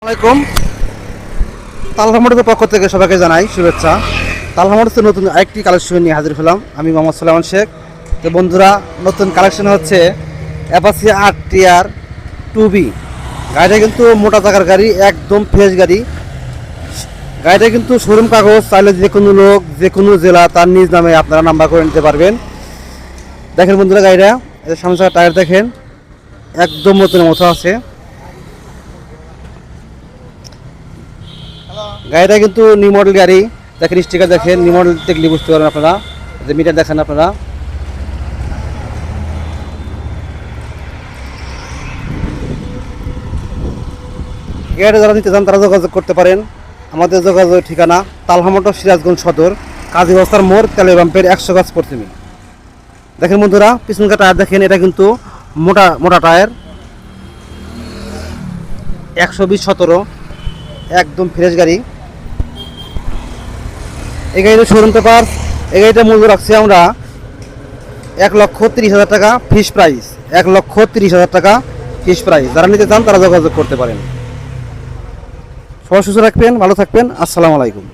আসসালামাইকুম। তালহা মোটরসের পক্ষ থেকে সবাইকে জানাই শুভেচ্ছা। তালহা মোটরসের নতুন আরেকটি কালেকশন নিয়ে হাজির হলাম আমি মোহাম্মদ সুলাইমান শেখ। তো বন্ধুরা, নতুন কালেকশন হচ্ছে অ্যাপাচি RTR 2B। গাড়িটা কিন্তু মোটা টাকার গাড়ি, একদম ফ্রেশ গাড়ি। গাড়িটা কিন্তু শোরুম কাগজ, চাইলে যে কোনো লোক যে কোনো জেলা তার নিজ নামে আপনারা নাম্বার করে নিতে পারবেন। দেখেন বন্ধুরা, গাড়িটা এর সামনে টায়ার দেখেন, একদম নতুন মতো আছে। গাড়িটা কিন্তু নিউ মডেল গাড়ি। দেখেন স্টিকার দেখেন, নিউ মডেল দেখলে বুঝতে পারবেন আপনারা। যে মিটার দেখেন আপনারা। গাড়িটা যারা নিতে চান তারা যোগাযোগ করতে পারেন। আমাদের যোগাযোগ ঠিকানা তালহা মোটর, সিরাজগঞ্জ সদর, কাজী বস্তার মোড়, তেলের পাম্পের 100 গাছ পশ্চিমে। দেখেন বন্ধুরা, পিছনকার টায়ার দেখেন, এটা কিন্তু মোটা মোটা টায়ার, 120/17, একদম ফ্রেশ গাড়ি। এই গাড়িটা শোরুম পেপার। এই গাড়িটা মূল্য রাখছি আমরা 1,30,000 টাকা ফিক্স প্রাইস। 1,30,000 টাকা ফিক্স প্রাইস। যারা নিতে চান তারা যোগাযোগ করতে পারেন। সবাই সুস্থ থাকবেন, ভালো থাকবেন। আসসালামু আলাইকুম।